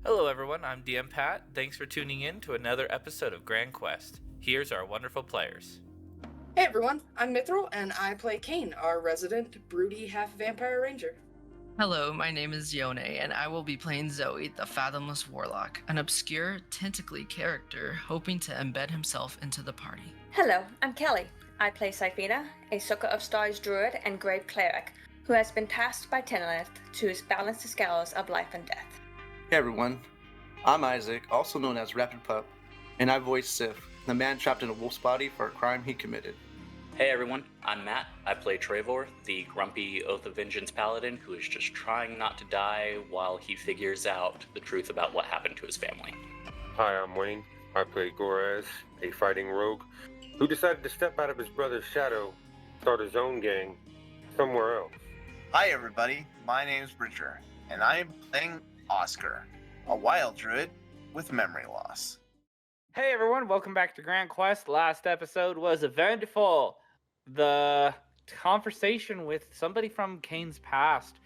Hello everyone, I'm DM Pat. Thanks for tuning in to another episode of Grand Quest. Here's our wonderful players. Hey everyone, I'm Mithril, and I play Kain, our resident broody half-vampire ranger. Hello, my name is Yone, and I will be playing Zoe, the Fathomless Warlock, an obscure, tentacly character hoping to embed himself into the party. Hello, I'm Kelly. I play Syphina, a Sucker of Stars druid and grave cleric, who has been tasked by Tenelith to balance the scales of life and death. Hey everyone, I'm Isaac, also known as Rapid Pup, and I voice Sif, the man trapped in a wolf's body for a crime he committed. Hey everyone, I'm Matt. I play Trevor, the grumpy Oath of Vengeance paladin who is just trying not to die while he figures out the truth about what happened to his family. Hi, I'm Wayne. I play Goraz, a fighting rogue who decided to step out of his brother's shadow, start his own gang somewhere else. Hi everybody, my name's Bridger, and I am playing Oscar, a wild druid with memory loss. Hey everyone, welcome back to Grand Quest. Last episode was eventful. The conversation with somebody from Kain's past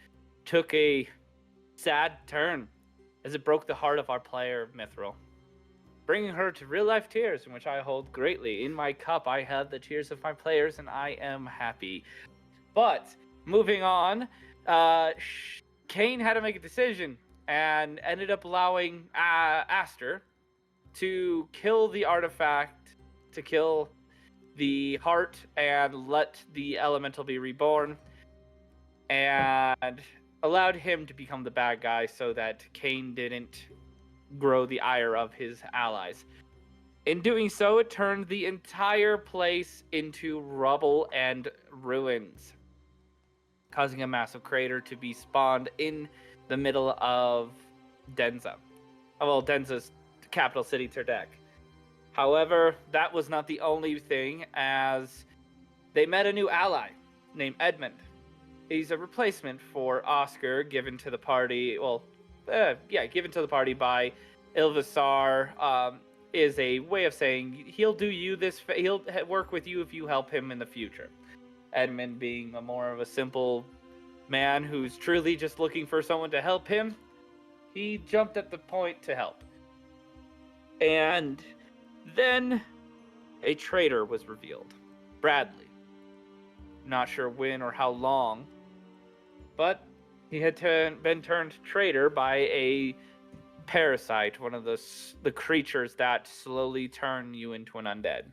took a sad turn as it broke the heart of our player, Mithril, bringing her to real-life tears, in which I hold greatly. In my cup, I have the tears of my players, and I am happy. But, moving on, Kain had to make a decision, and ended up allowing Aster to kill the artifact, to kill the heart, and let the elemental be reborn, and allowed him to become the bad guy so that Kain didn't grow the ire of his allies. In doing so, it turned the entire place into rubble and ruins, causing a massive crater to be spawned in the middle of Denza. Well, Denza's capital city, Terdek. However, that was not the only thing, as they met a new ally named Edmund. He's a replacement for Oscar, given to the party, given to the party by Ilvasar, is a way of saying he'll do you this, he'll work with you if you help him in the future. Edmund being a more of a simple man who's truly just looking for someone to help him, he jumped at the point to help. And then a traitor was revealed. Bradley. Not sure when or how long, but he had been turned traitor by a parasite, one of the creatures that slowly turn you into an undead.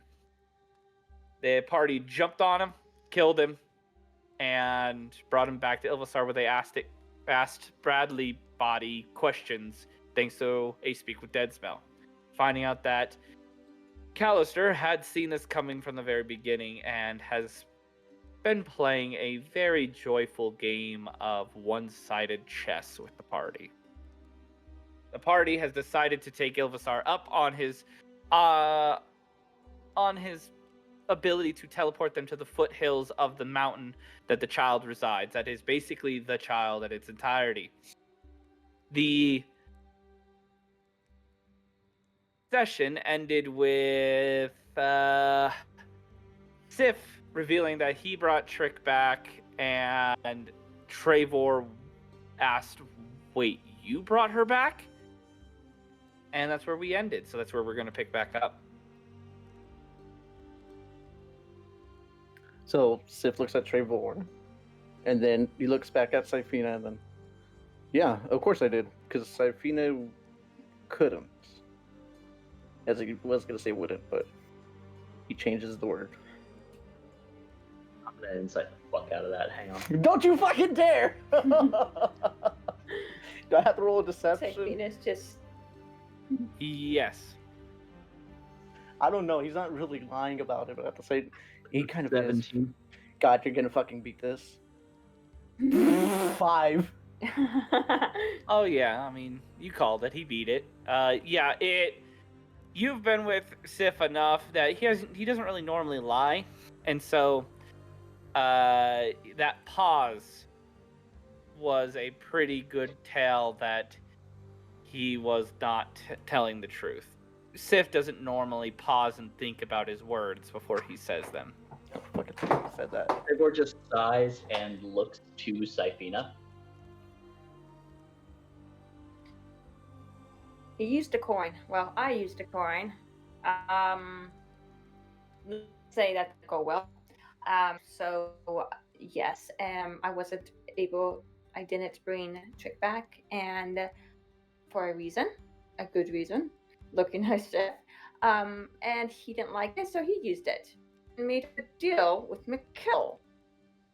The party jumped on him, killed him, and brought him back to Ilvasar, where they asked Bradley body questions thanks to a Speak with Dead spell. Finding out that Callister had seen this coming from the very beginning and has been playing a very joyful game of one-sided chess with the party. The party has decided to take Ilvasar up on his ability to teleport them to the foothills of the mountain that the child resides. That is basically the child at its entirety. The session ended with Sif revealing that he brought Trick back, and Trevor asked, "Wait, you brought her back?" And that's where we ended, so that's where we're going to pick back up. So Sif looks at Trevor, and then he looks back at Syphina, and then, yeah, of course I did, because Syphina couldn't. As he was going to say wouldn't, but he changes the word. I'm gonna insight the fuck out of that. Hang on. Don't you fucking dare! Do I have to roll a deception? Syphina's just... Yes. I don't know. He's not really lying about it, but at the same, he kind of 17. is. God, you're gonna fucking beat this. 5. Oh yeah, I mean, you called it. He beat it. You've been with Sif enough that he doesn't really normally lie, and so that pause was a pretty good tell that he was not telling the truth. Sif doesn't normally pause and think about his words before he says them. Oh, fucking said that. Trevor just sighs and looks to Syphina. He used a coin. Well, I used a coin. Let's say that didn't go well. So yes, I wasn't able. I didn't bring Trick back, and for a reason, a good reason, looking nice chef. And he didn't like it, so he used it and made a deal with McKill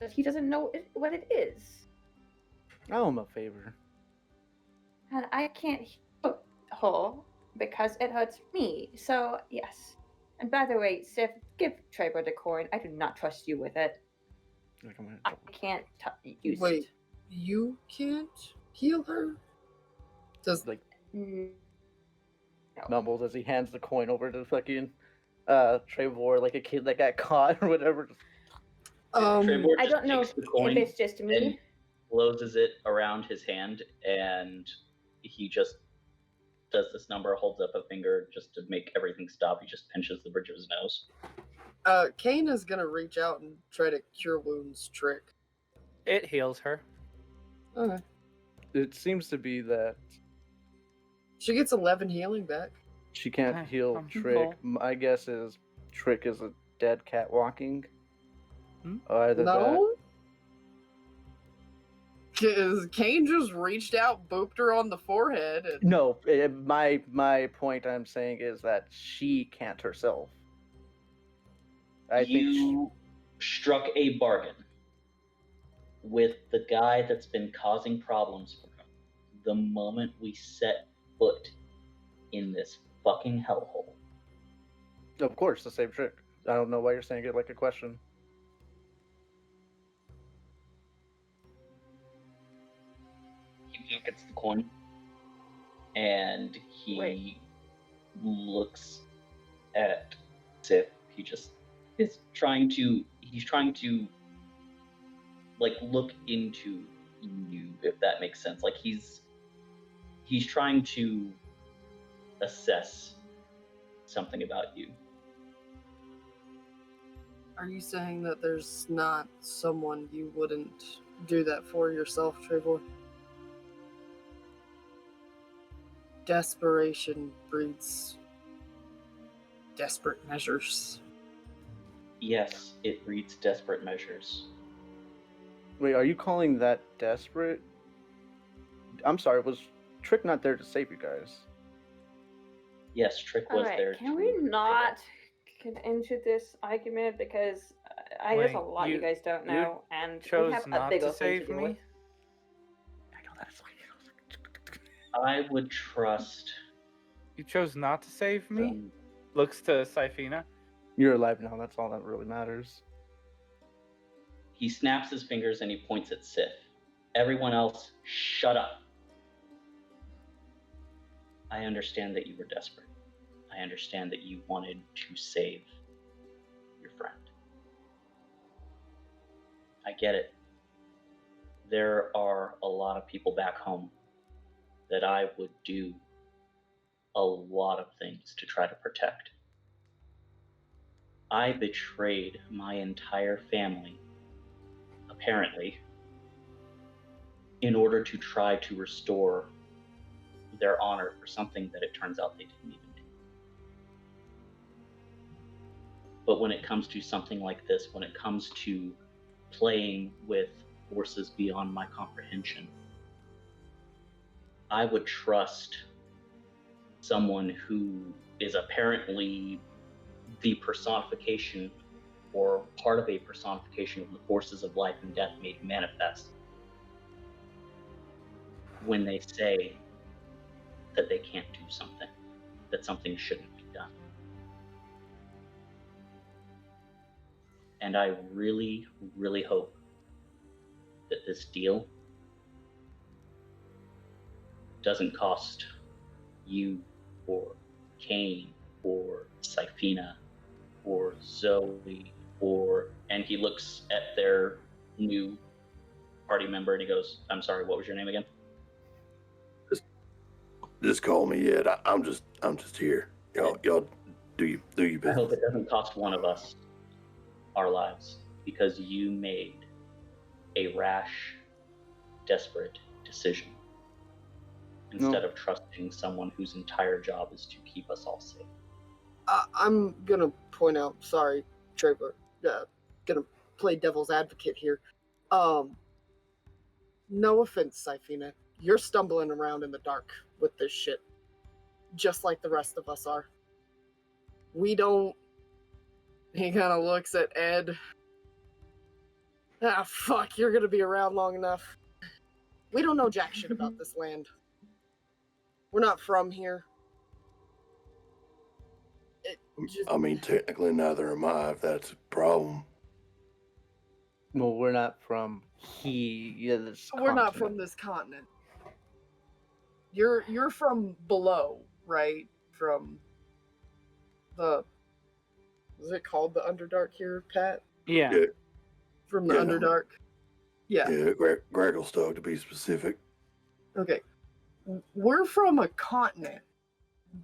that he doesn't know what it is, I owe him a favor. and I can't heal her because it hurts me. So yes. And by the way, Sif, give Trevor the coin. I do not trust you with it. Like, I'm gonna I can't use Wait, it. you can't heal her? Does like No. mumbles as he hands the coin over to fucking Trevor like a kid that got caught or whatever. Trevor I just don't know takes if the coin it's just and me. closes it around his hand, and he just does this number, holds up a finger just to make everything stop. He just pinches the bridge of his nose. Kain is gonna reach out and try to cure wounds Trick. It heals her. Okay. It seems to be that She gets 11 healing back. she can't Okay, heal I'm Trick. full. My guess is Trick is a dead cat walking. Hmm? Either No? Because Kain just reached out, booped her on the forehead, and... No, my point I'm saying is that she can't herself. I think You struck a bargain with the guy that's been causing problems for him the moment we set foot in this fucking hellhole. of course, the same Trick. I don't know why you're saying it like a question. He pockets the coin, and he Wait. looks at Sif. He just is trying to. He's trying to, like, look into you, if that makes sense. Like he's trying to assess something about you. Are you saying that there's not someone you wouldn't do that for yourself, Trevor? Desperation breeds desperate measures. Yes, it breeds desperate measures. Wait, are you calling that desperate? I'm sorry, was Trick not there to save you guys? Yes, Trick was Alright, there. can to we save not us. get into this argument because there's a Wait, lot you guys don't you know, and we chose have a not bigger to thing save to deal me? with. I know that's why. I would trust. You chose not to save me? them. Looks to Syphina. You're alive now. That's all that really matters. He snaps his fingers and he points at Sif. Everyone else, shut up. I understand that you were desperate. I understand that you wanted to save your friend. I get it. There are a lot of people back home that I would do a lot of things to try to protect. I betrayed my entire family, apparently, in order to try to restore their honor for something that it turns out they didn't even do. But when it comes to something like this, when it comes to playing with forces beyond my comprehension, I would trust someone who is apparently the personification or part of a personification of the forces of life and death made manifest when they say that they can't do something, that something shouldn't be done. And I really, really hope that this deal doesn't cost you or Kain or Syphina or Zoe and he looks at their new party member and he goes, I'm sorry, what was your name again? Just call me Ed. I'm just here. Y'all do your I hope business. it doesn't cost one of us our lives because you made a rash, desperate decision. instead of trusting someone whose entire job is to keep us all safe. I'm gonna point out, sorry, Trevor, gonna play devil's advocate here. No offense, Syphina. You're stumbling around in the dark with this shit. Just like the rest of us are. We don't... He kind of looks at Ed. Ah, fuck, you're gonna be around long enough. We don't know jack shit about this land. We're not from here. I mean, technically, neither am I, if that's a problem. Well, we're not from this We're not continent. from this continent. You're from below, right? From the... Is it called the Underdark here, Pat? Yeah. From the Yeah. Underdark? Yeah. Yeah, Gragglestone to be specific. Okay. We're from a continent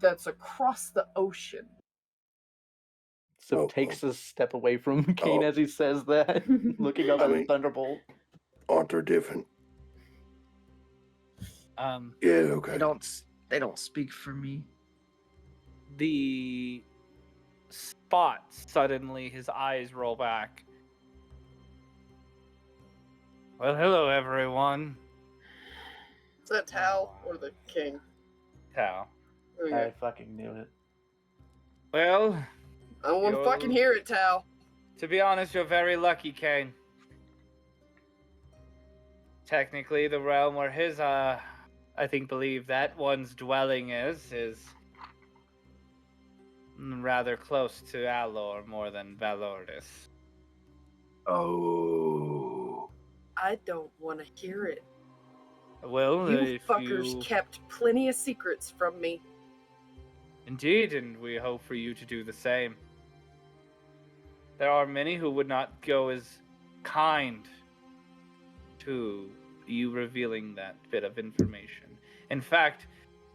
that's across the ocean. So takes a step away from Kain as he says that, looking up I at the mean- thunderbolt. Aren't they different? Um, Yeah, okay. They don't speak for me. the spot suddenly his eyes roll back. Well, hello everyone. Is that Tal or the king? Tao. Okay. I fucking knew it. Well, I don't want to Yo. fucking hear it, Tal. to be honest, you're very lucky, Kain. Technically, the realm where his, I think, believe that one's dwelling is rather close to Alor more than Valordis. Oh. I don't want to hear it. Well, You if fuckers you... kept plenty of secrets from me. Indeed, and we hope for you to do the same. There are many who would not go as kind to you revealing that bit of information. In fact,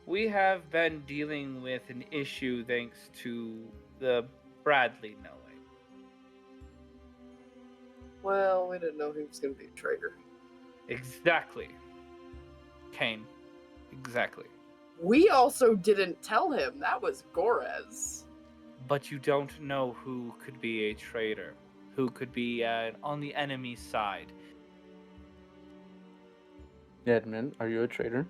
we have been dealing with an issue thanks to the Bradley knowing. Well, we didn't know he was going to be a traitor. Exactly. Kain. Exactly. We also didn't tell him. That was Gorez. But you don't know who could be a traitor, who could be on the enemy side. Edmund, are you a traitor?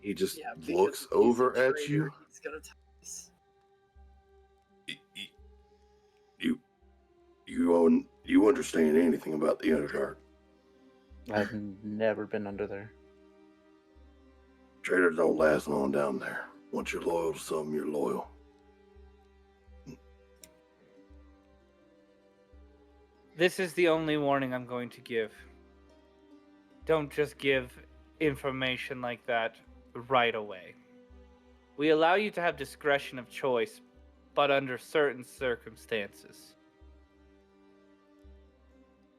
He just Yeah, because looks he's a over at traitor, you. He's gonna tell us. You understand anything about the Underdark? I've never been under there. Traitors don't last long down there. Once you're loyal to something, you're loyal. This is the only warning I'm going to give. Don't just give information like that right away. We allow you to have discretion of choice, but under certain circumstances.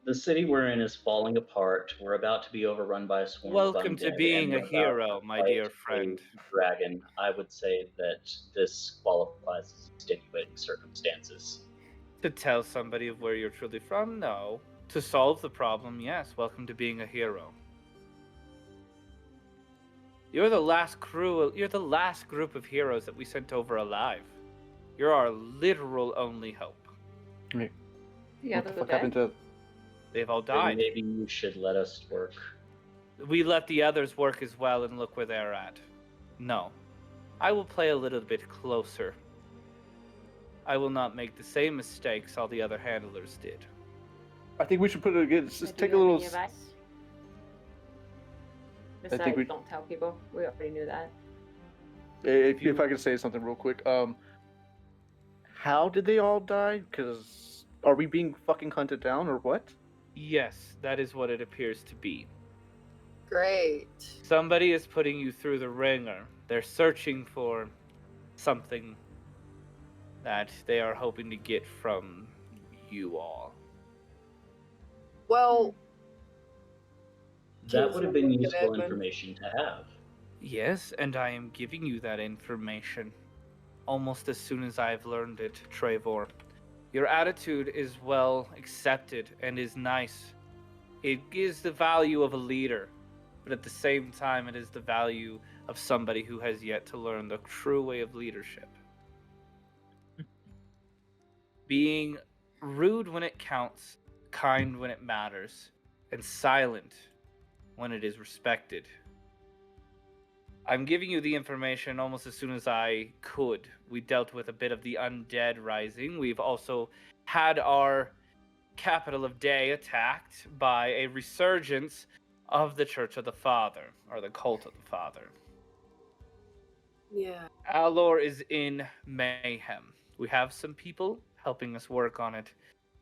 The city we're in is falling apart. We're about to be overrun by a swarm Welcome of to undead, being and a we're about hero, to my fight dear a friend. dragon. I would say that this qualifies as extenuating circumstances. To tell somebody of where you're truly from, no. To solve the problem, yes. Welcome to being a hero. You're the last group of heroes that we sent over alive. You're our literal only hope. The What the others fuck are happened dead. to... They've all Then died. maybe you should let us work. We let the others work as well, and look where they're at. No. I will play a little bit closer. I will not make the same mistakes all the other handlers did. I think we should put it again. Just Do take you a have little... any advice? think Besides, we- don't tell people. We already knew that. If I could say something real quick. How did they all die? Because are we being fucking hunted down or what? Yes, that is what it appears to be. Great. Somebody is putting you through the ringer. They're searching for something that they are hoping to get from you all. Well, That would have been Look at useful Edmund. information to have. Yes, and I am giving you that information almost as soon as I've learned it, Trevor. Your attitude is well accepted and is nice It is the value of a leader, but at the same time, it is the value of somebody who has yet to learn the true way of leadership. Being rude when it counts, kind when it matters, and silent when it is respected. I'm giving you the information almost as soon as I could. We dealt with a bit of the undead rising. We've also had our capital of day attacked by a resurgence of the Church of the Father, or the Cult of the Father. Yeah. Alor is in mayhem. We have some people helping us work on it,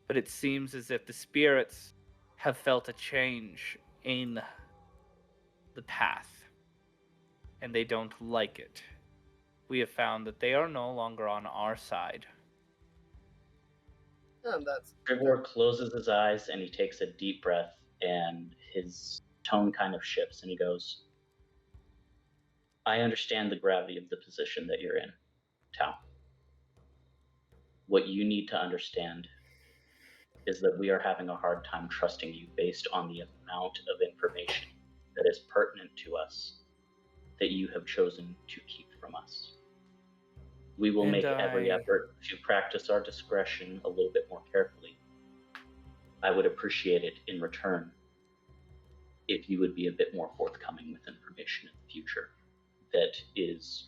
but it seems as if the spirits have felt a change in the path, and they don't like it. We have found that they are no longer on our side. And that's Trevor closes his eyes and he takes a deep breath, and his tone kind of shifts, and he goes, I understand the gravity of the position that you're in, Tao. What you need to understand is that we are having a hard time trusting you based on the amount of information that is pertinent to us that you have chosen to keep from us. We will make every effort to practice our discretion a little bit more carefully. I would appreciate it in return if you would be a bit more forthcoming with information in the future that is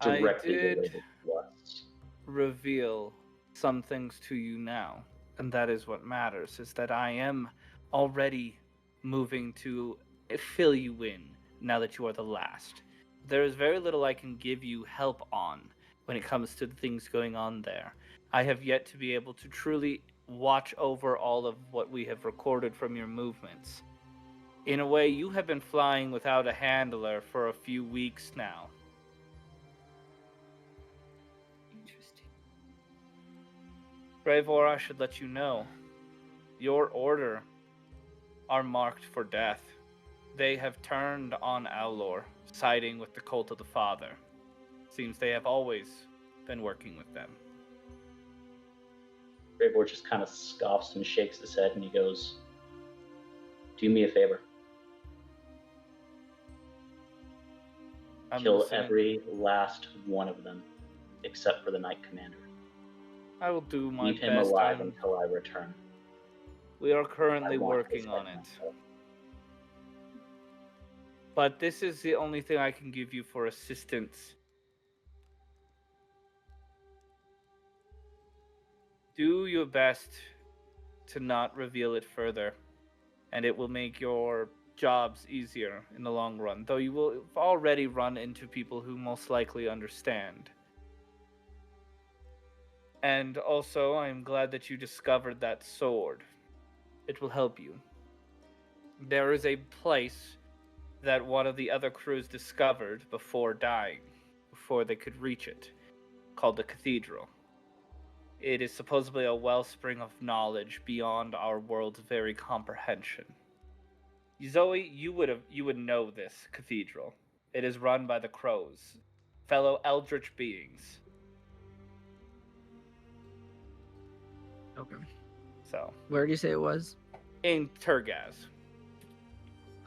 directly related to us. Reveal some things to you now, and that is what matters, is that I am already moving to fill you in now that you are the last. There is very little I can give you help on when it comes to the things going on there. I have yet to be able to truly watch over all of what we have recorded from your movements. In a way, you have been flying without a handler for a few weeks now. Interesting. Trevor, I should let you know, your order are marked for death. They have turned on Alor, siding with the Cult of the Father. Seems they have always been working with them. Trevor just kind of scoffs and shakes his head, and he goes, do me a favor. Kill every last one of them, except for the Knight Commander. I will do my best. Leave him alive until I return. We are currently working on it. But this is the only thing I can give you for assistance. Do your best to not reveal it further, and it will make your jobs easier in the long run, though you will already run into people who most likely understand. And also, I am glad that you discovered that sword. It will help you. There is a place that one of the other crews discovered before dying, before they could reach it, called the Cathedral. It is supposedly a wellspring of knowledge beyond our world's very comprehension. Zoe, you would know this cathedral. It is run by the Crows, fellow eldritch beings. Okay. So, where do you say it was? In Turgaz.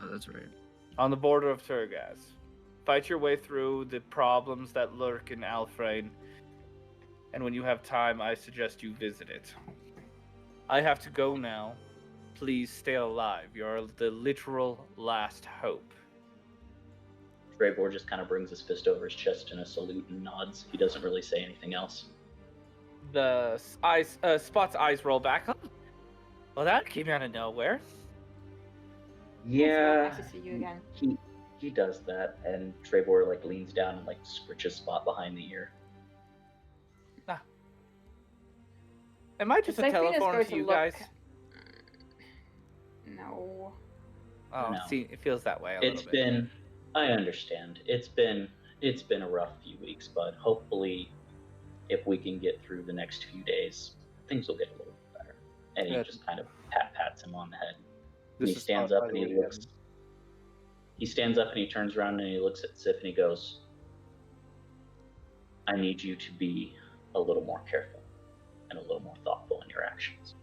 Oh, that's right. On the border of Turgaz. Fight your way through the problems that lurk in Alfrain, and when you have time, I suggest you visit it. I have to go now. Please stay alive. You're the literal last hope. Trevor just kind of brings his fist over his chest in a salute and nods. He doesn't really say anything else. The Spot's eyes roll back. Oh, well, that came out of nowhere. Yeah, Nice to see you again. He does that, and Trevor leans down and scritches Spot behind the ear. Am I just a telephone to you guys? No. Oh, No. See, it feels that way a It's little bit. been, I understand. It's been a rough few weeks, but hopefully, if we can get through the next few days, things will get a little bit better. And he just kind of pats him on the head. And he stands up and he looks. He stands up and he turns around and he looks at Sif and he goes, I need you to be a little more careful and a little more thoughtful in your actions.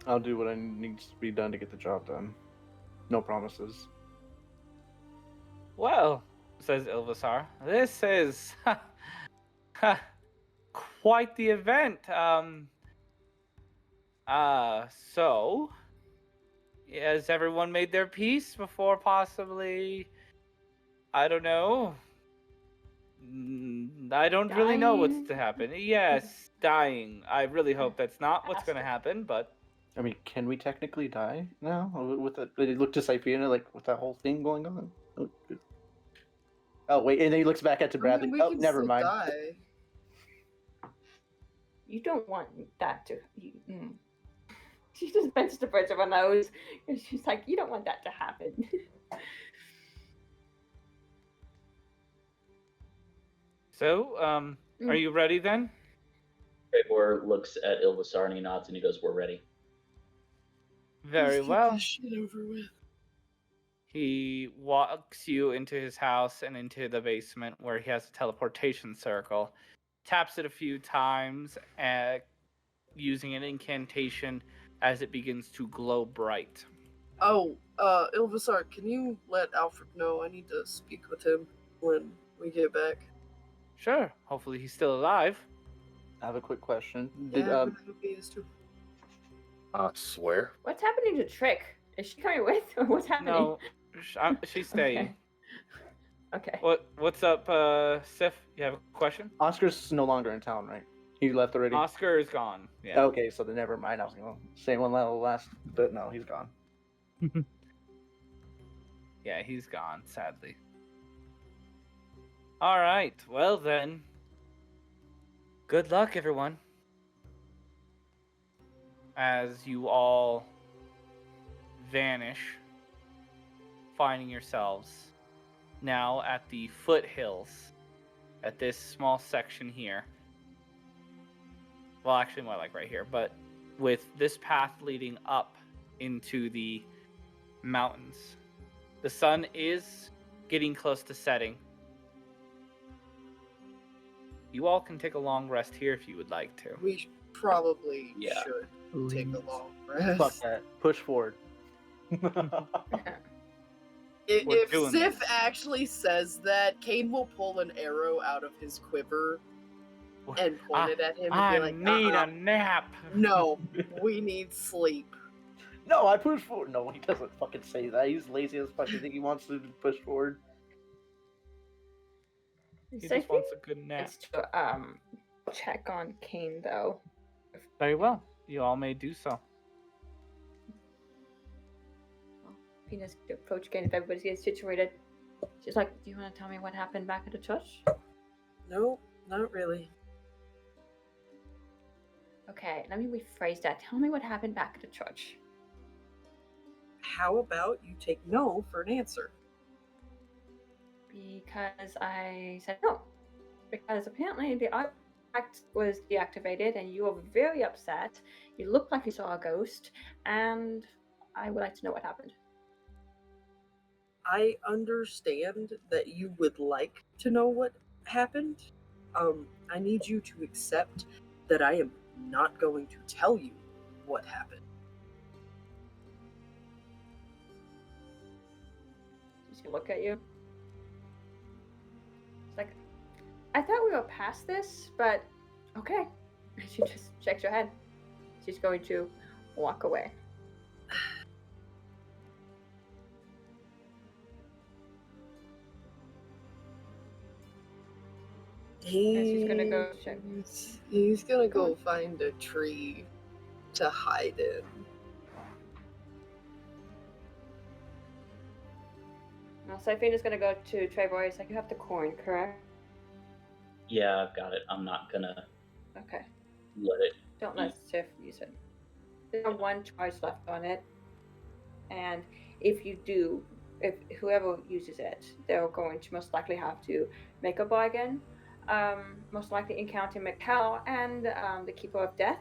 I'll do what needs to be done to get the job done. No promises. Well, says Ilvasar, this is quite the event. So has everyone made their peace before possibly? I don't know. I don't really know what's to Dying? happen. Yes, dying. I really hope that's not what's going to Drastic. happen, but I mean, can we technically die now? With it, did he look to Sifina like with that whole thing going on? Oh wait, and then he looks back at to I Bradley. mean, we Oh, can never still mind. die. You don't want that to. She just bends the bridge of her nose, and she's like, "You don't want that to happen." so, are you ready then? Trevor looks at Ilvasar and he nods and he goes, "We're ready." Very Let's well. Get this shit over with. He walks you into his house and into the basement where he has a teleportation circle. Taps it a few times, using an incantation as it begins to glow bright. Oh, Ilvasar, can you let Alfred know I need to speak with him when we get back? Sure. Hopefully he's still alive. I have a quick question. Yeah, Did I hope he is too. Swear. What's happening to Trick? Is she coming with, or what's happening? No, she's staying. Okay. What's up, Sif? You have a question? Oscar's no longer in town, right? He left already. Oscar is gone. Yeah. Okay, so then never mind. I was going to say one last, but no, he's gone. Yeah, he's gone, sadly. All right. Well then. Good luck, everyone. As you all vanish, finding yourselves now at the foothills, at this small section here. Well, actually more like right here, but with this path leading up into the mountains. The sun is getting close to setting. You all can take a long rest here if you would like to. We probably Yeah. should take a Please. long rest. Fuck that. Push forward. If doing Sif this. actually says that, Kain will pull an arrow out of his quiver and point it at him and I be like, need a nap. No, we need sleep. No, I push forward. No, he doesn't fucking say that. He's lazy as fuck. You think he wants to push forward? He So I just wants think a good nap. it's to check on Kain though. Very well. You all may do so. Penis to approach Kain if everybody's getting situated. She's like, "Do you want to tell me what happened back at the church?" No, not really. Okay, let me rephrase that. Tell me what happened back at the church. How about you take no for an answer? Because I said no. Because apparently the artifact was deactivated and you were very upset. You looked like you saw a ghost, and I would like to know what happened. I understand that you would like to know what happened. I need you to accept that I am not going to tell you what happened. She's gonna look at you. It's like, I thought we were past this, but okay. She just shakes her head. She's going to walk away. she's gonna go check. He's gonna go find a tree to hide in. Now, Sifina's gonna go to Trevor. He's like, "You have the coin, correct?" Yeah, I've got it. I'm not gonna Okay. let it. Don't let Sif use it. There's one charge left on it, and if you do, if whoever uses it, they're going to most likely have to make a bargain. Most likely encounter Mikkel and the Keeper of Death.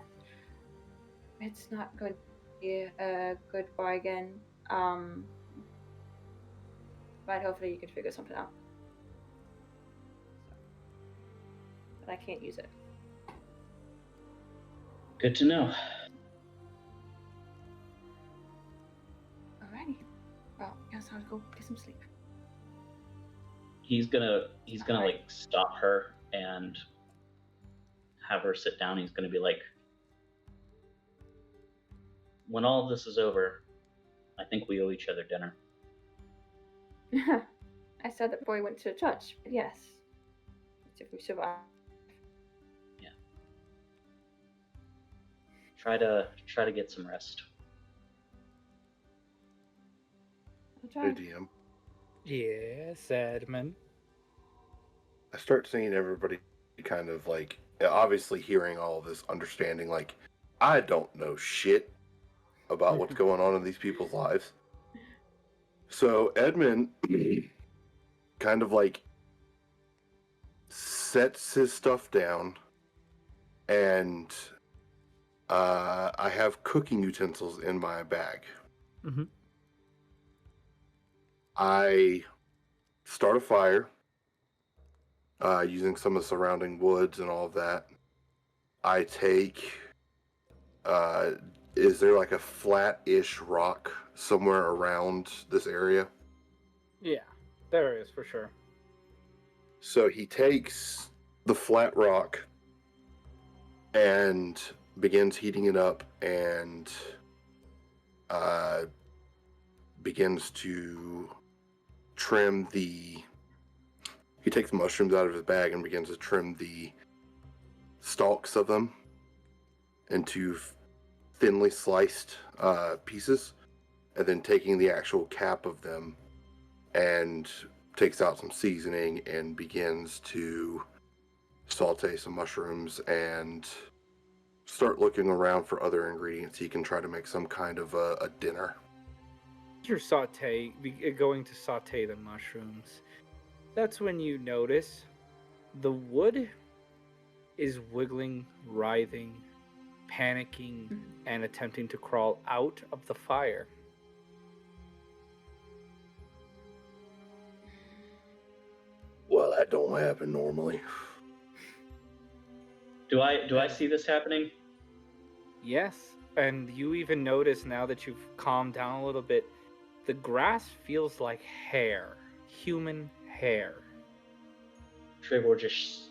It's not going to be a good bargain, but hopefully you can figure something out. But I can't use it. Good to know. guess I'll go get some sleep. He's gonna like stop her and have her sit down. He's gonna be like, when all of this is over, I think we owe each other dinner. I said that before we went to the church, but yes. If we survive. Yeah. Try to get some rest. I'll try. Hey, DM. Yes, Edmund. I start seeing everybody kind of like, obviously hearing all of this, understanding, like, I don't know shit about what's going on in these people's lives. So Edmund kind of like sets his stuff down, and I have cooking utensils in my bag. Mm-hmm. I start a fire using some of the surrounding woods and all of that. I take, is there like a flat-ish rock somewhere around this area? Yeah, there is for sure. So he takes the flat rock and begins heating it up and begins to trim the... He takes mushrooms out of his bag and begins to trim the stalks of them into thinly sliced pieces, and then taking the actual cap of them and takes out some seasoning and begins to saute some mushrooms and start looking around for other ingredients he can try to make some kind of a dinner. You're going to saute the mushrooms. That's when you notice the wood is wiggling, writhing, panicking, and attempting to crawl out of the fire. Well, that don't happen normally. Do I see this happening? Yes, and you even notice now that you've calmed down a little bit, the grass feels like hair, human hair. Trevor just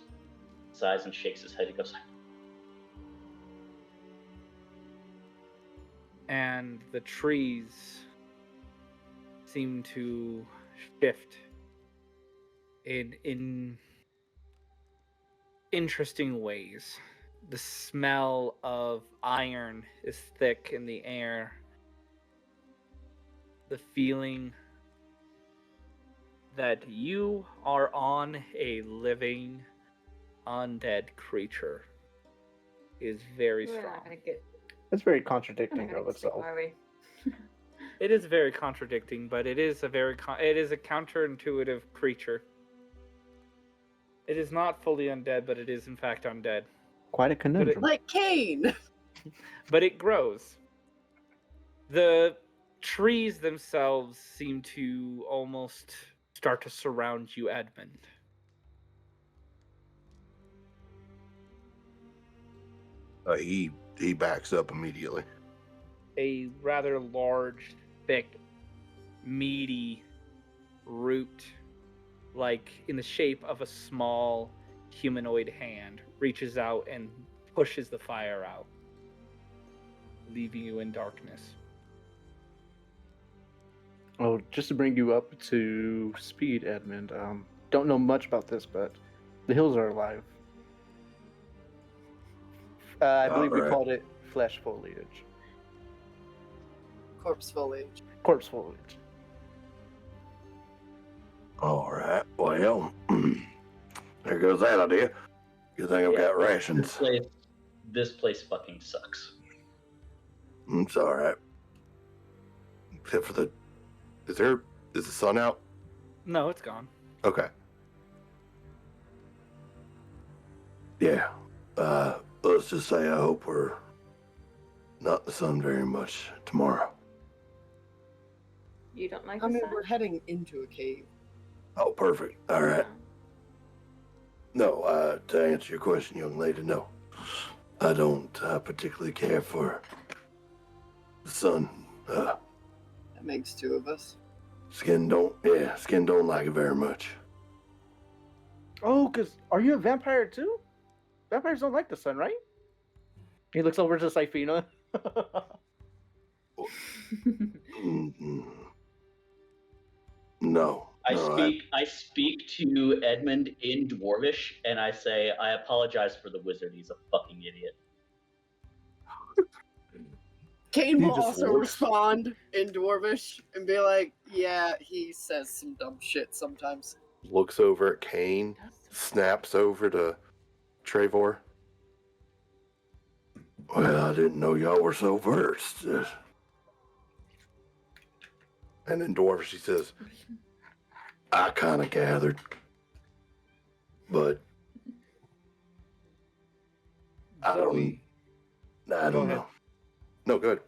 sighs and shakes his head. He goes, and the trees seem to shift in interesting ways. The smell of iron is thick in the air. The feeling that you are on a living undead creature is very strong. It's very contradicting of itself. It is very contradicting, but it is a counterintuitive creature. It is not fully undead, but it is in fact undead. Quite a conundrum. Like Kain! But it grows. The trees themselves seem to almost start to surround you, Edmund. He backs up immediately. A rather large, thick, meaty root, like in the shape of a small humanoid hand, reaches out and pushes the fire out, leaving you in darkness. Oh, just to bring you up to speed, Edmund, don't know much about this, but the hills are alive. I believe we called it flesh foliage. Corpse foliage. Corpse foliage. All right, well, there goes that idea. Good thing I've got rations. This place fucking sucks. It's all right. Except for is the sun out? No, it's gone. Okay. Yeah. Let's just say I hope we're not in the sun very much tomorrow. You don't like I the mean, sun? we're heading into a cave. Oh, perfect. All right. No, to answer your question, young lady, no. I don't particularly care for the sun. That makes two of us. Skin don't like it very much. Oh, because are you a vampire too? Vampires don't like the sun, right? He looks over to Syphina. No. I speak to Edmund in Dwarvish, and I say, I apologize for the wizard. He's a fucking idiot. Kain He will just also looks- respond in Dwarvish and be like, yeah, he says some dumb shit sometimes. Looks over at Kain, snaps over to Trevor. Well, I didn't know y'all were so versed. And in Dwarvish, she says, I kind of gathered. But I don't Go know. ahead. No, good.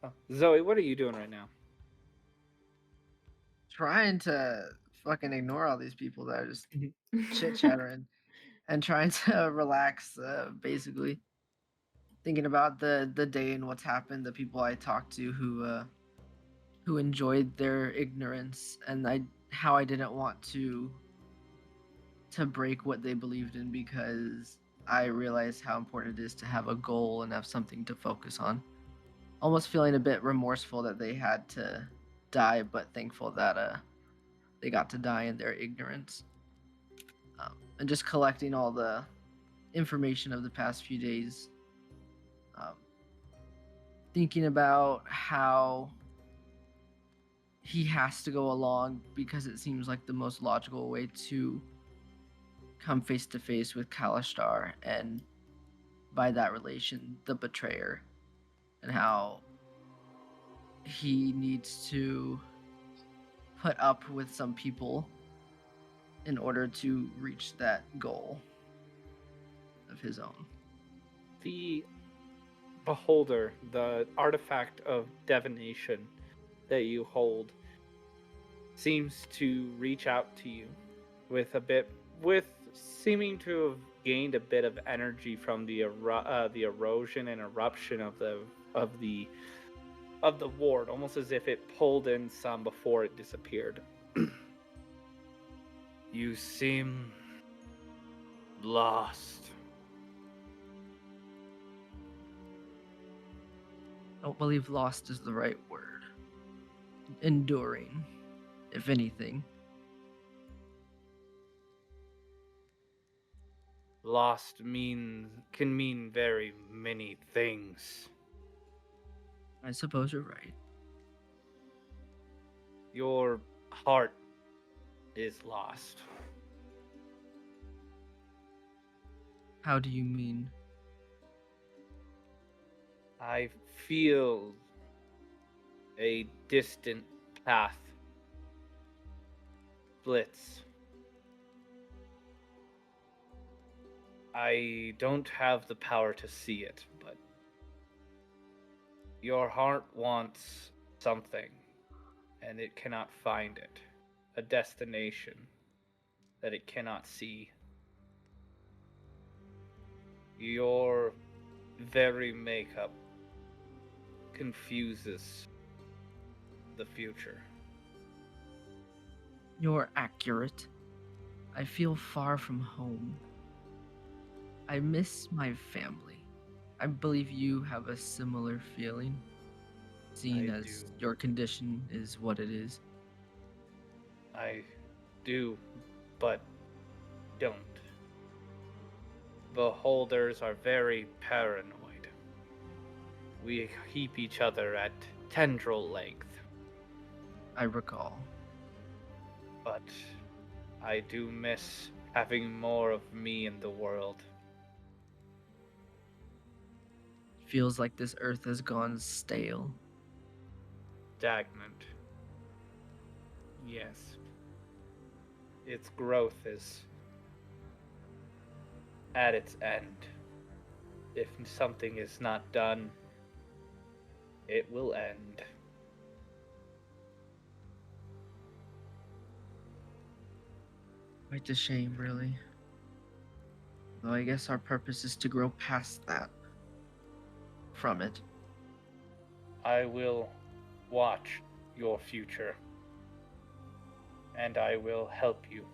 Oh, Zoe, what are you doing right now? Trying to fucking ignore all these people that are just chit chattering and trying to relax, basically. Thinking about the day and what's happened, the people I talked to who enjoyed their ignorance, and how I didn't want to break what they believed in, because I realized how important it is to have a goal and have something to focus on. Almost feeling a bit remorseful that they had to die, but thankful that they got to die in their ignorance. And just collecting all the information of the past few days. Thinking about how he has to go along because it seems like the most logical way to come face to face with Kalashtar, and by that relation, the betrayer, and how he needs to put up with some people in order to reach that goal of his own. The beholder, the artifact of divination that you hold, seems to reach out to you with seeming to have gained a bit of energy from the erosion and eruption of the ward, almost as if it pulled in some before it disappeared. You seem lost. I don't believe lost is the right word. Enduring, if anything. Lost can mean very many things. I suppose you're right. Your heart is lost. How do you mean? I feel a distant path splits. I don't have the power to see it, but your heart wants something, and it cannot find it. A destination that it cannot see. Your very makeup confuses the future. You're accurate. I feel far from home. I miss my family. I believe you have a similar feeling, seeing I as do. your condition is what it is. I do, but don't. Beholders are very paranoid. We keep each other at tendril length, I recall. but I do miss having more of me in the world. Feels like this earth has gone stale. Stagnant. Yes. Its growth is at its end. If something is not done, it will end. Quite a shame, really. Though I guess our purpose is to grow past that. From it. I will watch your future. and I will help you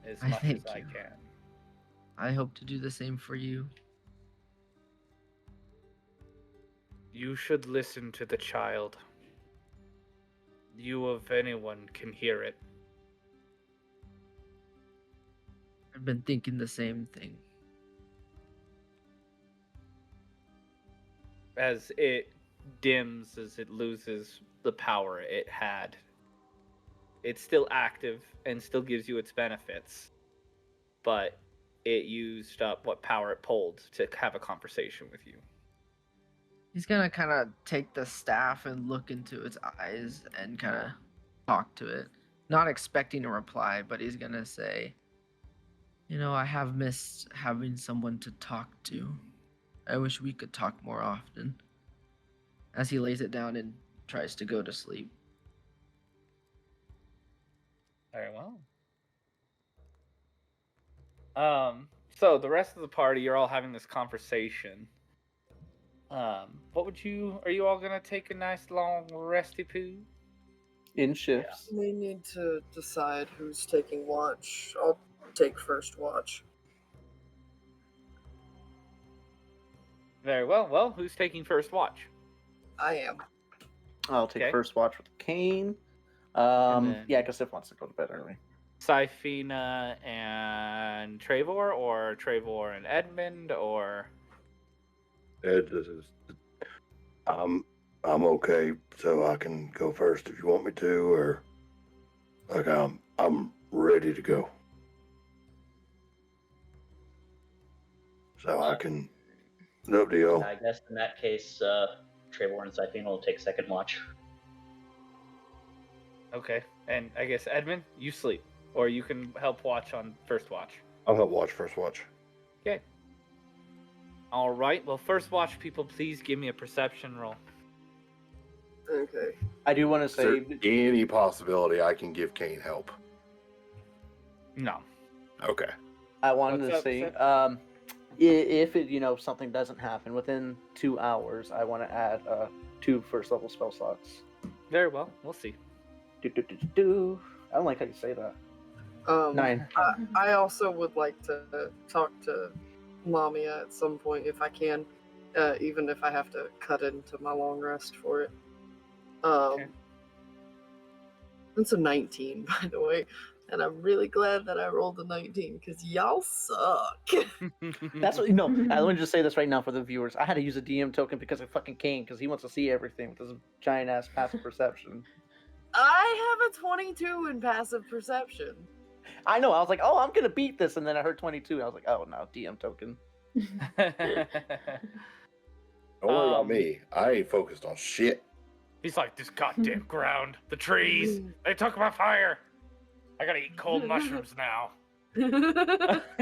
as I much as thank I you. can. I hope to do the same for you. You should listen to the child. You of anyone can hear it. I've been thinking the same thing. As it dims, as it loses the power it had, it's still active and still gives you its benefits, but it used up what power it pulled to have a conversation with you. He's gonna kind of take the staff and look into its eyes and kind of talk to it. Not expecting a reply, but he's gonna say, "You know, I have missed having someone to talk to. I wish we could talk more often." As he lays it down and tries to go to sleep. Very well. So the rest of the party, you're all having this conversation. What would you? Are you all gonna take a nice long resty poo? In shifts. We need to decide who's taking watch. I'll take first watch. Very well. Well, who's taking first watch? I am. I'll take Okay. first watch with Kain. then- Yeah, because Sif wants to go to bed early. Syphina and Trevor, or Trevor and Edmund, or I'm okay, so I can go first if you want me to, or like I'm ready to go. So I can. No deal. I guess in that case, Trevor and Syphina will take second watch. okay. And I guess Edmund, you sleep, or you can help watch on first watch. I'll help watch first watch. Okay. All right. Well, first watch people, please give me a perception roll. Okay. I do want to Is there say, any possibility I can give Kain help? No. Okay. I wanted What's to up, say, Sif? if it, something doesn't happen within 2 hours, I want to add 2 first level spell slots. Very well. We'll see. I don't like how you say that. 9. I also would like to talk to Lamia at some point if I can, even if I have to cut into my long rest for it. Okay. It's a 19, by the way, and I'm really glad that I rolled a 19 because y'all suck. That's what, no, let me just say this right now for the viewers. I had to use a DM token because of fucking Kain, because he wants to see everything with his giant ass passive perception. I have a 22 in passive perception. I know, I was like, oh, I'm gonna beat this, and then I heard 22, I was like, oh no, DM token. Don't worry about me. I ain't focused on shit. He's like, this goddamn ground, the trees, they took my fire. I gotta eat cold mushrooms now. I'm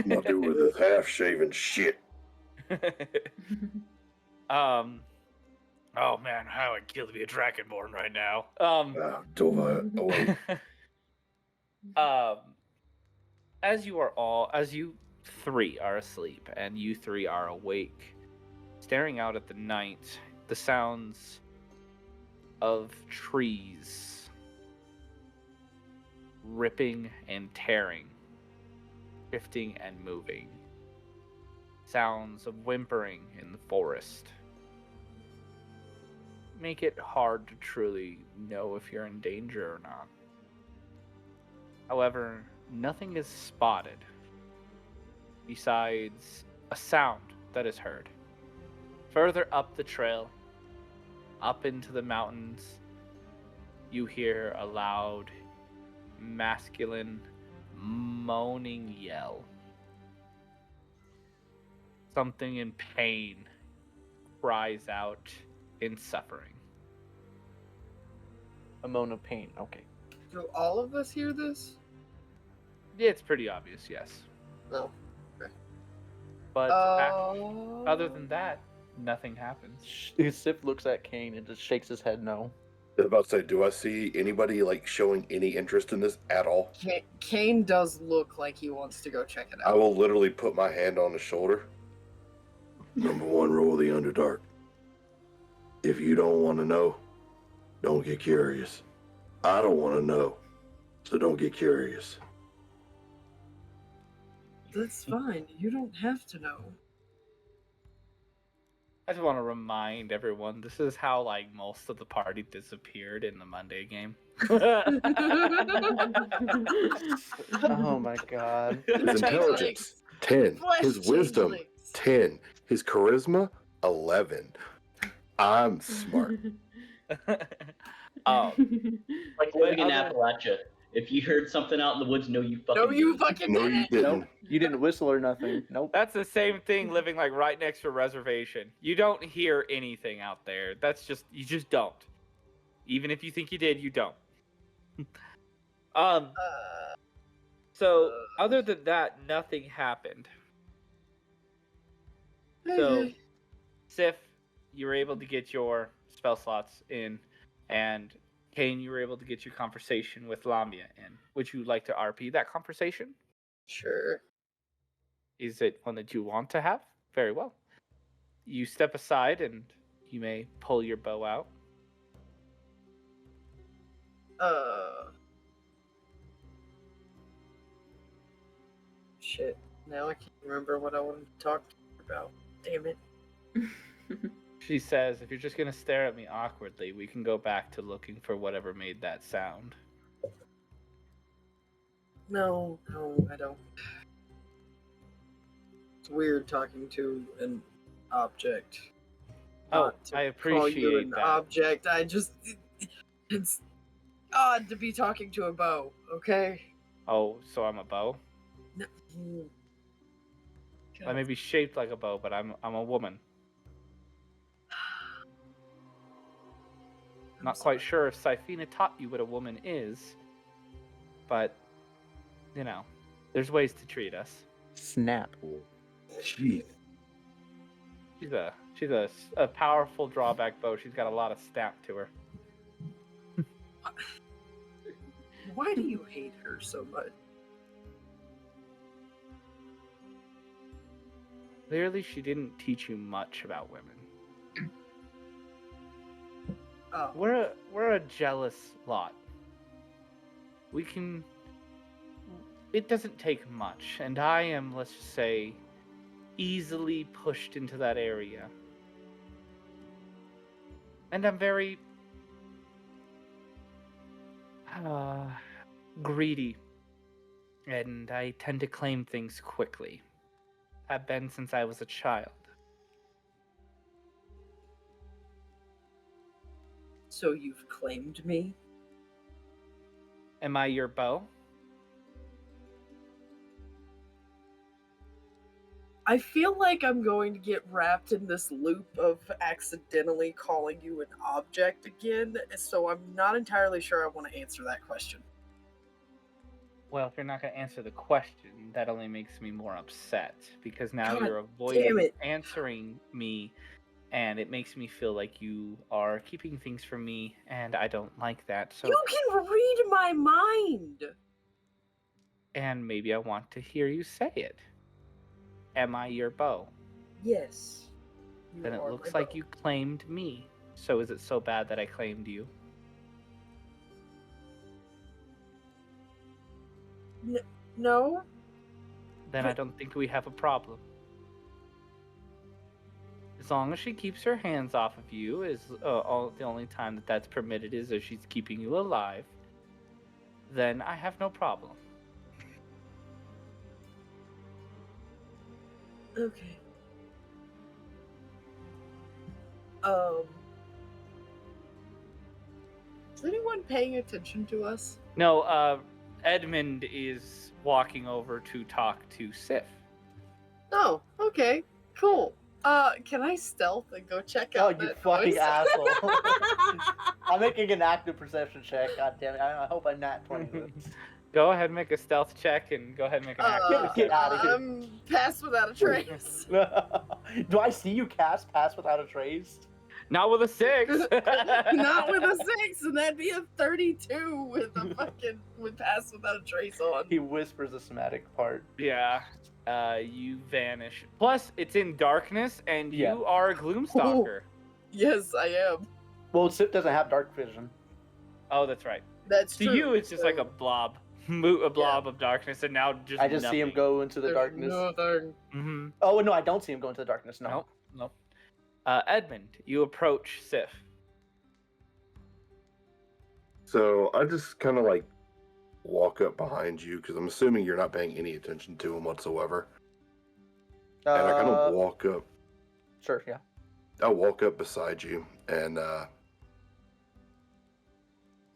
not doing with this half-shaven shit. Oh man, how I'd kill to be a Dragonborn right now. Dova, away. As you 3 are asleep and you 3 are awake, staring out at the night, the sounds of trees ripping and tearing, shifting and moving, sounds of whimpering in the forest make it hard to truly know if you're in danger or not. However, nothing is spotted besides a sound that is heard. Further up the trail, up into the mountains, you hear a loud, masculine, moaning yell. Something in pain cries out in suffering. A moan of pain, okay. Do all of us hear this? Yeah, it's pretty obvious, yes. No. But other than that, nothing happens. Sif looks at Kain and just shakes his head no. I was about to say, do I see anybody like showing any interest in this at all? Kain does look like he wants to go check it I out. will literally put my hand on his shoulder. Number 1 rule of the Underdark. If you don't want to know, don't get curious. I don't want to know, so don't get curious. That's fine. You don't have to know. I just want to remind everyone this is how like most of the party disappeared in the Monday game. Oh my god. His intelligence, 10. His Flesh wisdom, changelings. 10. His charisma, 11. I'm smart. Oh, Like living in Appalachia. If you heard something out in the woods, no, you fucking. No, you didn't. fucking No, you didn't. didn't. Nope. You didn't whistle or nothing. Nope. that's the same thing living like right next to a reservation. You don't hear anything out there. That's just you just don't. Even if you think you did, you don't. So other than that, nothing happened. So, Sif, you were able to get your spell slots in, and Kain, you were able to get your conversation with Lamia in. Would you like to RP that conversation? Sure. Is it one that you want to have? Very well. You step aside and you may pull your bow out. Shit. Now I can't remember what I wanted to talk to you about. Damn it. She says, if you're just going to stare at me awkwardly, we can go back to looking for whatever made that sound. No, I don't. It's weird talking to an object. Oh, Not to I call you appreciate an that. object. It's odd to be talking to a bow, okay? Oh, so I'm a bow? No. I may be shaped like a bow, but I'm a woman. Not quite sure if Syphina taught you what a woman is, but, you know, there's ways to treat us. Snap. Jeez. She's a powerful drawback bow. She's got a lot of snap to her. Why do you hate her so much? Clearly, she didn't teach you much about women. Oh. We're a jealous lot. We can. It doesn't take much, and I am, let's just say, easily pushed into that area. And I'm very greedy, and I tend to claim things quickly. I've been since I was a child. So you've claimed me? Am I your beau? I feel like I'm going to get wrapped in this loop of accidentally calling you an object again, so I'm not entirely sure I want to answer that question. Well, if you're not going to answer the question, that only makes me more upset, because now God you're damn avoiding it. answering me, and it makes me feel like you are keeping things from me, and I don't like that. So, You can read my mind! and maybe I want to hear you say it. Am I your beau? Yes. You Then it are looks my like beau. you claimed me. So is it so bad that I claimed you? No? Then I don't think we have a problem. As long as she keeps her hands off of you, is the only time that that's permitted is if she's keeping you alive, then I have no problem. Okay. Is anyone paying attention to us? No, Edmund is walking over to talk to Sif. Oh, okay. Cool. Can I stealth and go check Oh, out you that fucking noise? asshole. I'm making an active perception check. God damn it. I hope I'm not 20 this. Go ahead and make a stealth check, and go ahead and make an active Get outta here. I'm pass without a trace. Do I see you cast Pass Without a Trace? Not with a 6. Not with a 6, and that'd be a 32 with a with pass without a trace on. He whispers the somatic part. Yeah. You vanish. Plus, it's in darkness, and Yeah. you are a Gloomstalker. Yes, I am. Well, Sip doesn't have dark vision. Oh, that's right. That's To true. you, it's just like a blob, a blob of darkness, and now just I just see him go into the There's darkness. nothing. Mm-hmm. Oh no, I don't see him go into the darkness. No. Nope. Edmund, you approach Sif. So I just kind of like walk up behind you because I'm assuming you're not paying any attention to him whatsoever. And I kind of walk up. Sure, yeah. I walk up beside you and,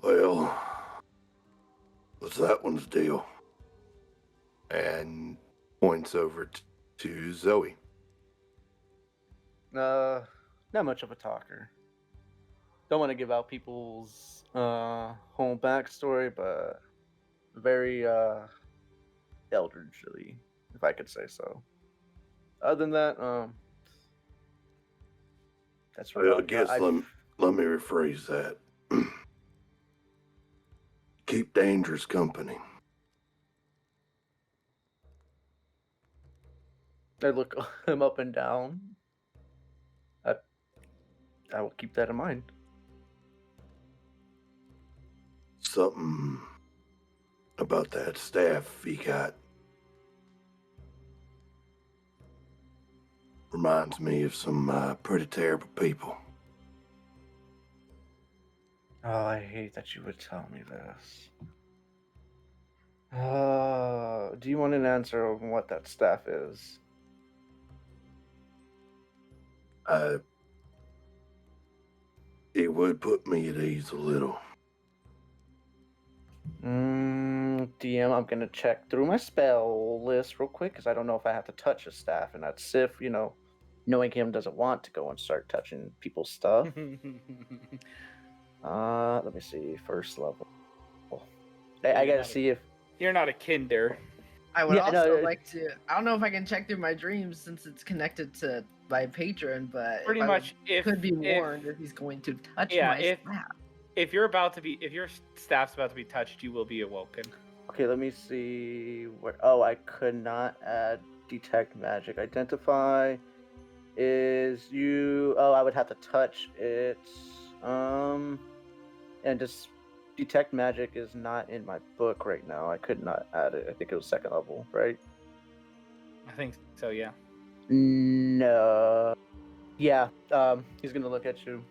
well, what's that one's deal? And points over to Zoe. Not much of a talker. Don't want to give out people's whole backstory, but very elderly, if I could say so. Other than that, that's Well, I guess let me rephrase that. Keep dangerous company. I look him up and down. I will keep that in mind. Something about that staff he got reminds me of some pretty terrible people. Oh, I hate that you would tell me this. Do you want an answer on what that staff is? It would put me at ease a little. DM, I'm gonna check through my spell list real quick because I don't know if I have to touch his staff, and that's Sif, knowing him doesn't want to go and start touching people's stuff. Let me see, first level. I gotta see if You're not a kinder. I would Yeah, also no, like to. I don't know if I can check through my dreams since it's connected to my patron, but Pretty if I much, could be warned if he's going to touch my staff. if your staff's about to be touched, you will be awoken. Okay, let me see where. Oh, I could not add detect magic. Identify is you. Oh, I would have to touch it. And just detect magic is not in my book right now. I could not add it. I think it was second level, right? I think so. Yeah. No. Yeah. He's gonna look at you.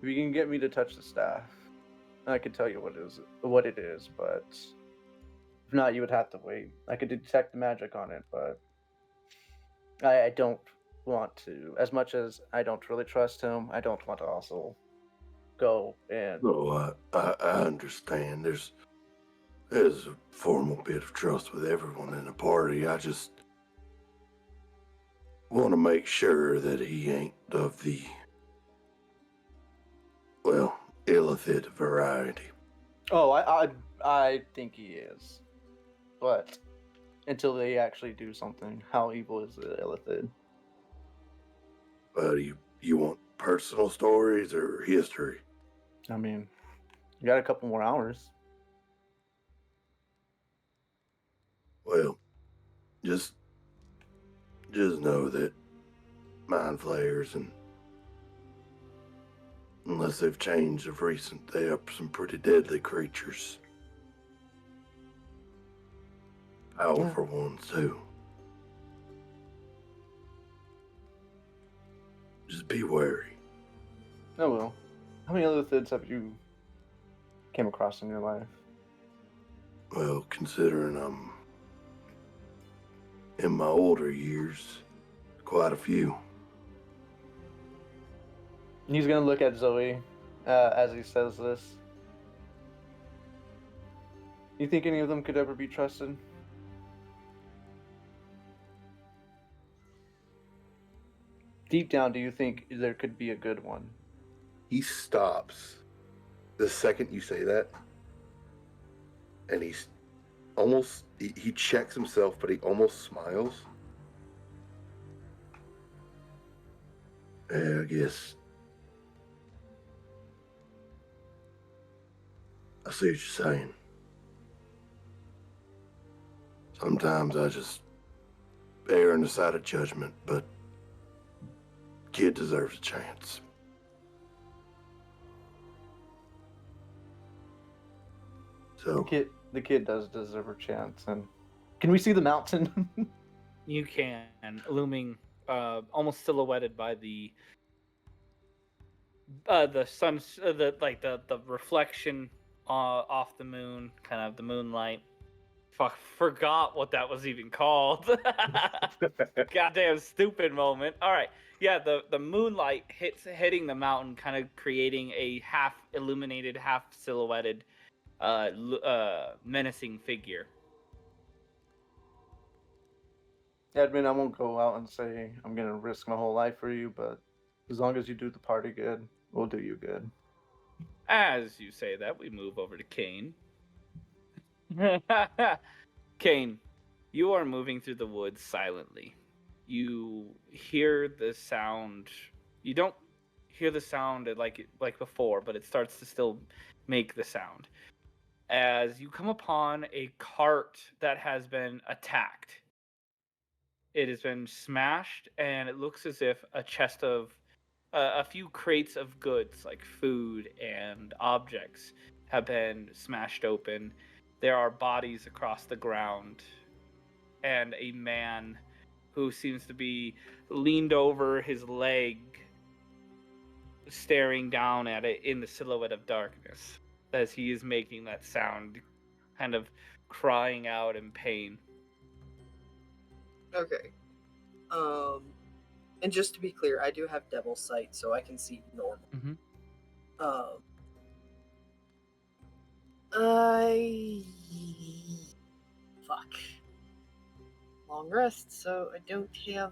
If you can get me to touch the staff, I could tell you what it is, but if not, you would have to wait. I could detect the magic on it, but I don't want to. As much as I don't really trust him, I don't want to also go and. No, I understand. There's a formal bit of trust with everyone in the party. I just want to make sure that he ain't of the, well, illithid variety. Oh, I think he is, but until they actually do something, how evil is the illithid? You want personal stories or history? I mean, you got a couple more hours. Well, just know that mind flayers, and unless they've changed of recent, they are some pretty deadly creatures. Powerful ones too. Just be wary. Oh well. How many other illithids have you came across in your life? Well, considering I'm in my older years, quite a few. He's gonna look at Zoe as he says this. You think any of them could ever be trusted? Deep down, do you think there could be a good one? He stops the second you say that, and he's almost, he checks himself, but he almost smiles. Yeah, I guess I see what you're saying. Sometimes I just err on the side of judgment, but kid deserves a chance. So The kid does deserve a chance. And can we see the mountain? You can, looming, almost silhouetted by the sun, the reflection off the moon, kind of the moonlight. Fuck, forgot what that was even called. Goddamn stupid moment. All right, yeah, the moonlight hitting the mountain, kind of creating a half illuminated, half silhouetted, menacing figure. Edmund, I won't go out and say I'm gonna risk my whole life for you, but as long as you do the party good, we'll do you good. As you say that, we move over to Kain. Kain, you are moving through the woods silently. You hear the sound. You don't hear the sound like before, but it starts to still make the sound. As you come upon a cart that has been attacked. It has been smashed, and it looks as if a few crates of goods like food and objects have been smashed open. There are bodies across the ground, and a man who seems to be leaned over his leg, staring down at it in the silhouette of darkness as he is making that sound, kind of crying out in pain. Okay. And just to be clear, I do have Devil's Sight, so I can see normal. Mm-hmm. Fuck. Long rest, so I don't have,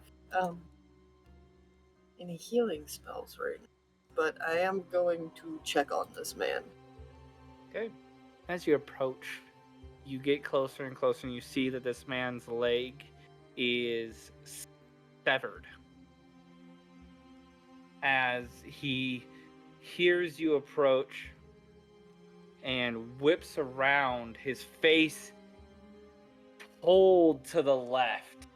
any healing spells right now. But I am going to check on this man. Okay. As you approach, you get closer and closer, and you see that this man's leg is severed. As he hears you approach and whips around, his face pulled to the left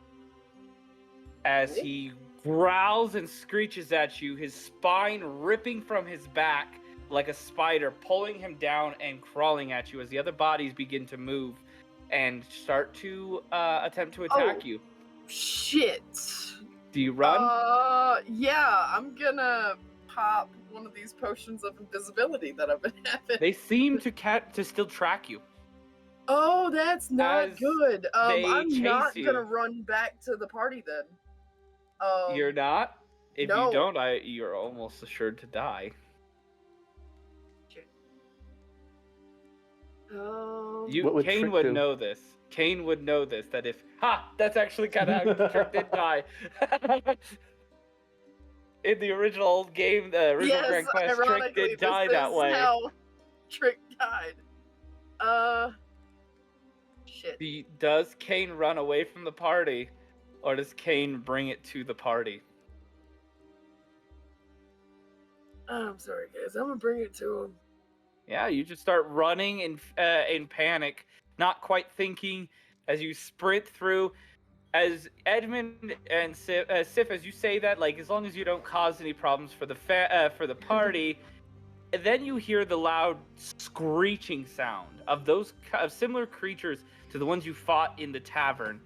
as he growls and screeches at you, his spine ripping from his back like a spider, pulling him down and crawling at you as the other bodies begin to move and start to attempt to attack you. Shit. Do you run? Yeah, I'm gonna pop one of these potions of invisibility that I've been having. They seem to still track you. Oh, that's not As good. they I'm chase not you. gonna run back to the party then. You're not? If no. you don't, you're almost assured to die. Kain would know this. Kain would know this, that if... that's actually kind of how Trick did die. In the original game, the original Grand Quest, Trick did die that way. How Trick died. Shit. Does Kain run away from the party, or does Kain bring it to the party? I'm sorry, guys. I'm gonna bring it to him. Yeah, you just start running in panic, not quite thinking as you sprint through. As Edmund and Sif, as you say that, like, as long as you don't cause any problems for the party, then you hear the loud screeching sound of similar creatures to the ones you fought in the tavern,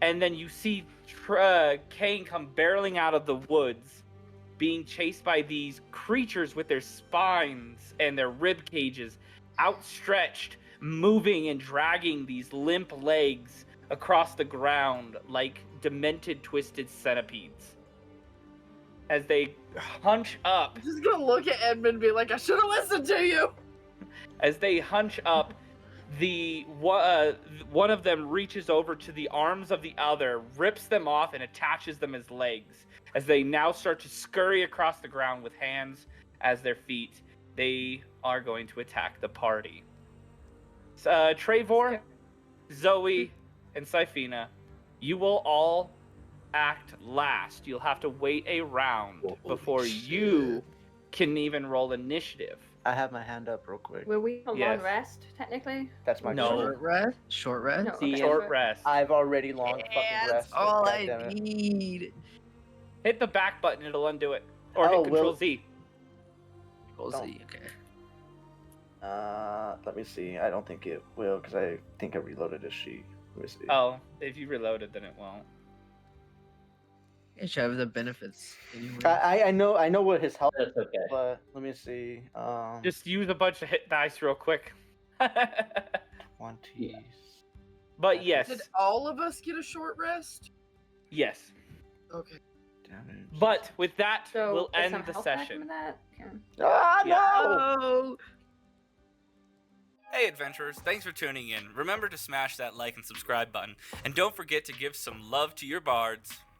and then you see Kain come barreling out of the woods, being chased by these creatures with their spines and their rib cages outstretched, moving and dragging these limp legs across the ground like demented, twisted centipedes. As they hunch up... I'm just gonna look at Edmund and be like, I should have listened to you! As they hunch up, one of them reaches over to the arms of the other, rips them off, and attaches them as legs. As they now start to scurry across the ground with hands as their feet, they are going to attack the party. Trevor, Zoe, and Syphina, you will all act last. You'll have to wait a round before you can even roll initiative. I have my hand up real quick. Will we long rest, technically? That's my Short rest? Short rest? No, okay. Short rest. I've already long fucking rested. That's all I goddammit. need. Hit the back button, it'll undo it. Or hit Control Z. Control Z, okay. Let me see. I don't think it will because I think I reloaded a sheet. Let me see. Oh, if you reload it, then it won't. It should have the benefits anyway. I know what his health That's okay. but let me see. Just use a bunch of hit dice real quick. 20. Yeah. But yes, Did all of us get a short rest? yes. Okay. Damage. But with that, So we'll is end some the health back session. from that? Yeah. Ah, Yeah. no! Hey adventurers, thanks for tuning in. Remember to smash that like and subscribe button, and don't forget to give some love to your bards.